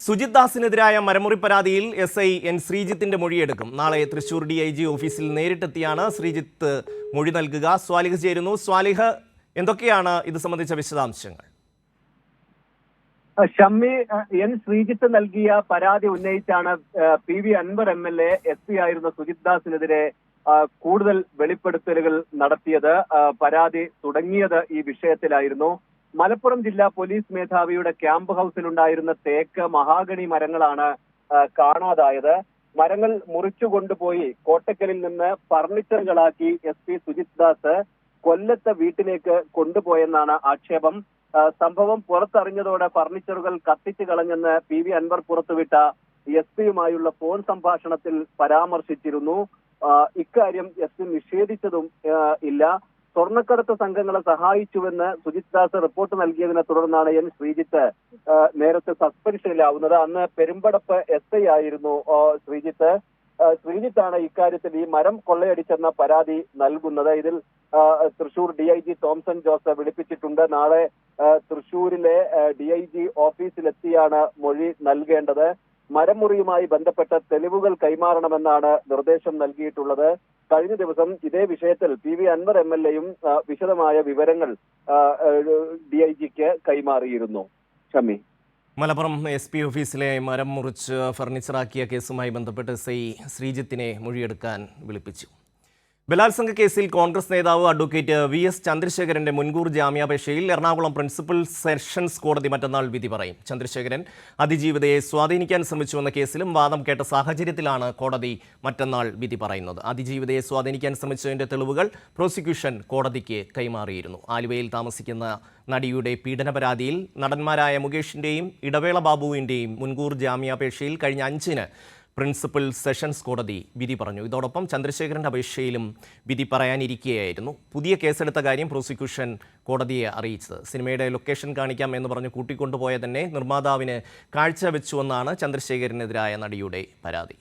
സുജിത് ദാസിനെതിരായ മരമുറി പരാതിയിൽ SI N ശ്രീജിത്തിന്റെ മൊഴിയെടുക്കും. നാളെ Thrissur DIG ഓഫീസിൽ നേരിട്ടെത്തിയാണ് ശ്രീജിത്ത് മൊഴി നൽകുക. സ്വാലിഹ് ചേരുന്നു. സ്വാലിഹ്, എന്തൊക്കെയാണ് ഇത് സംബന്ധിച്ച വിശദാംശങ്ങൾ? ഷമ്മി, എൻ ശ്രീജിത്ത് നൽകിയ പരാതി ഉന്നയിച്ചാണ് PV അൻവർ MLA SP ആയിരുന്ന സുജിത് ദാസിനെതിരെ കൂടുതൽ വെളിപ്പെടുത്തലുകൾ നടത്തിയത്. പരാതി തുടങ്ങിയത് ഈ വിഷയത്തിലായിരുന്നു. മലപ്പുറം ജില്ലാ പോലീസ് മേധാവിയുടെ ക്യാമ്പ് ഹൗസിലുണ്ടായിരുന്ന തേക്ക്, മഹാഗണി മരങ്ങളാണ് കാണാതായത്. മരങ്ങൾ മുറിച്ചു കൊണ്ടുപോയി കോട്ടക്കലിൽ നിന്ന് ഫർണിച്ചറുകളാക്കി SP സുജിത് ദാസ് കൊല്ലത്തെ വീട്ടിലേക്ക് കൊണ്ടുപോയെന്നാണ് ആക്ഷേപം. സംഭവം പുറത്തറിഞ്ഞതോടെ ഫർണിച്ചറുകൾ കത്തിച്ചു കളഞ്ഞെന്ന് PV അൻവർ പുറത്തുവിട്ട SP-യുമായുള്ള ഫോൺ സംഭാഷണത്തിൽ പരാമർശിച്ചിരുന്നു. ഇക്കാര്യം SP നിഷേധിച്ചതും ഇല്ല. സ്വർണ്ണക്കടത്ത് സംഘങ്ങളെ സഹായിച്ചുവെന്ന് സുജിത് ദാസ് റിപ്പോർട്ട് നൽകിയതിനെ തുടർന്നാണ് എൻ ശ്രീജിത്ത് നേരത്തെ സസ്പെൻഷനിലാവുന്നത്. അന്ന് പെരുമ്പടപ്പ് SI ആയിരുന്നു ശ്രീജിത്ത്. ശ്രീജിത്താണ് ഇക്കാര്യത്തിൽ ഈ മരം കൊള്ളയടിച്ചെന്ന പരാതി നൽകുന്നത്. ഇതിൽ തൃശൂർ DIG തോംസൺ ജോസ് വിളിപ്പിച്ചിട്ടുണ്ട്. നാളെ തൃശൂരിലെ DIG ഓഫീസിലെത്തിയാണ് മൊഴി നൽകേണ്ടത്. മരമുറിയുമായി ബന്ധപ്പെട്ട തെളിവുകൾ കൈമാറണമെന്നാണ് നിർദ്ദേശം നൽകിയിട്ടുള്ളത്. കഴിഞ്ഞ ദിവസം ഇതേ വിഷയത്തിൽ PV അൻവർ MLA-യും വിശദമായ വിവരങ്ങൾ DIG-ക്ക് കൈമാറിയിരുന്നു. ഷമി, മലപ്പുറം SP ഓഫീസിലെ മരം മുറിച്ച് ഫർണിച്ചറാക്കിയ കേസുമായി ബന്ധപ്പെട്ട് SI ശ്രീജിത്തിനെ മൊഴിയെടുക്കാൻ വിളിപ്പിച്ചു. ബലാത്സംഗ കേസിൽ കോൺഗ്രസ് നേതാവ് അഡ്വക്കേറ്റ് VS ചന്ദ്രശേഖരന്റെ മുൻകൂർ ജാമ്യാപേക്ഷയിൽ എറണാകുളം പ്രിൻസിപ്പൽ സെഷൻസ് കോടതി മറ്റന്നാൾ വിധി പറയും. ചന്ദ്രശേഖരൻ അതിജീവിതയെ സ്വാധീനിക്കാൻ ശ്രമിച്ചുവെന്ന കേസിലും വാദം കേട്ട സാഹചര്യത്തിലാണ് കോടതി മറ്റന്നാൾ വിധി പറയുന്നത്. അതിജീവിതയെ സ്വാധീനിക്കാൻ ശ്രമിച്ചതിന്റെ തെളിവുകൾ പ്രോസിക്യൂഷൻ കോടതിക്ക് കൈമാറിയിരുന്നു. ആലുവയിൽ താമസിക്കുന്ന നടിയുടെ പീഡന പരാതിയിൽ നടന്മാരായ മുകേഷിന്റെയും ഇടവേള ബാബുവിന്റെയും മുൻകൂർ ജാമ്യാപേക്ഷയിൽ കഴിഞ്ഞ 5-ന് പ്രിൻസിപ്പൽ സെഷൻസ് കോടതി വിധി പറഞ്ഞു. ഇതോടൊപ്പം ചന്ദ്രശേഖരന്റെ അപേക്ഷയിലും വിധി പറയാനിരിക്കുകയായിരുന്നു. പുതിയ കേസെടുത്ത കാര്യം പ്രോസിക്യൂഷൻ കോടതിയെ അറിയിച്ചത്. സിനിമയുടെ ലൊക്കേഷൻ കാണിക്കാം എന്ന് പറഞ്ഞ് കൂട്ടിക്കൊണ്ടുപോയ തന്നെ നിർമ്മാതാവിന് കാഴ്ചവെച്ചുവെന്നാണ് ചന്ദ്രശേഖരനെതിരായ നടിയുടെ പരാതി.